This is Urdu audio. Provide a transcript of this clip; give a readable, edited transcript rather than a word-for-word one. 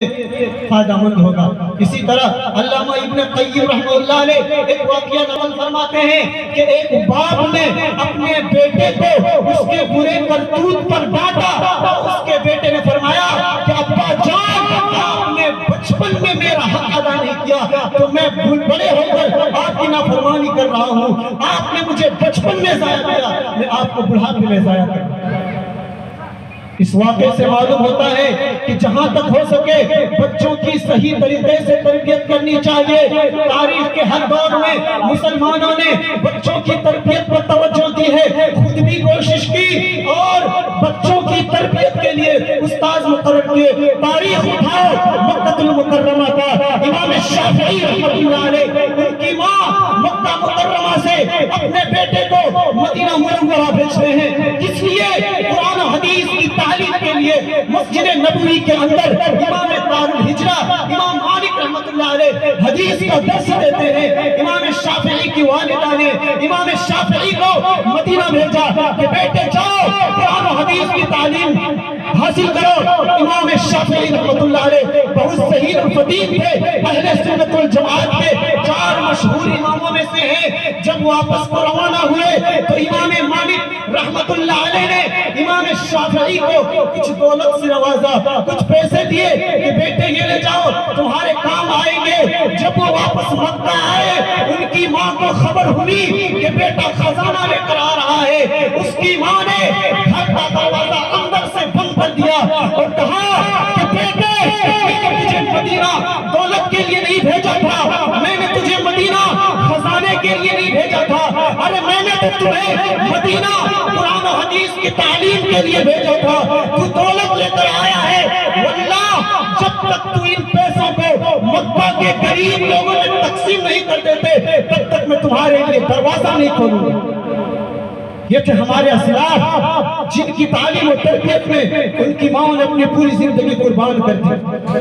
فائدہ مند ہوگا۔ اسی طرح علامہ ابن قیم رحمہ اللہ علیہ ایک واقعہ نقل فرماتے ہیں کہ ایک باپ نے اپنے بیٹے کو اس کے برے کرتوت پر ڈانٹا۔ اس کے بیٹے نے فرمایا کہ ابا جان، آپ نے بچپن میں میرا حق ادا نہیں کیا تو میں بڑے ہو کر آپ کی نافرمانی کر رہا ہوں۔ آپ نے مجھے بچپن میں ضائع کیا، میں آپ کو بڑھاپے میں ضائع کروں۔ اس واقعے سے معلوم ہوتا ہے کہ جہاں تک ہو سکے بچوں کی صحیح طریقے سے تربیت کرنی چاہیے۔ تاریخ کے ہر دور میں مسلمانوں نے بچوں کی تربیت پر توجہ دی ہے، خود بھی کوشش کی اور بچوں کی تربیت کے لیے استاذ مقرر کیے۔ تاریخ اٹھاؤ، مکہ المکرمہ کا امام شافعی رحمۃ اللہ علیہ، ان کی ماں مکہ مکرمہ سے اپنے بیٹے کو مدینہ منورہ بھیجتے ہیں، اس لیے قرآن و حدیث کی تعلیم کے لیے مسجد نبوی کے اندر امام دار الہجرہ امام مالک رحمۃ اللہ علیہ حدیث کا درس دیتے ہیں۔ امام شافعی کی والدہ نے امام شافعی کو مدینہ بھیجا کہ بیٹے جاؤ قرآن و حدیث کی تعلیم حاصل کرو۔ امام شافعی رحمۃ اللہ علیہ بہت صحیح فقیہ تھے، اہل سنت والجماعت کے 4 مشہور اماموں میں سے ہیں۔ جب واپس کو روانہ ہوئے تو امام مالک رحمۃ اللہ علیہ نے امام شافعی کو کچھ دولت سے نوازا، کچھ پیسے دیے کہ بیٹے یہ لے جاؤ، تمہارے کام آئیں گے۔ جب وہ واپس مکہ آئے، ان کی ماں کو خبر ہوئی کہ بیٹا خزانہ لے کر آ رہا ہے۔ اس کی ماں نے گھر کا دروازہ اندر سے بند کر دیا اور کہا کہ بیٹے، میں نے تجھے مدینہ دولت کے لیے نہیں بھیجا تھا، میں نے تجھے مدینہ خزانے کے لیے نہیں بھیجا تھا، ارے میں نے تو تمہیں مدینہ قرآن و حدیث کی تعلیم کے لیے بھیجا تھا، تو دولت لے کر آیا ہے۔ واللہ جب تک تو ان پیسوں کو مکہ کے غریب لوگوں میں تقسیم نہیں کر دیتے تب تک میں تمہارے لیے دروازہ نہیں کھولوں گا۔ یہ تھے ہمارے اسلاف جن کی تعلیم و تربیت میں ان کی ماں نے اپنی پوری زندگی قربان کر دی۔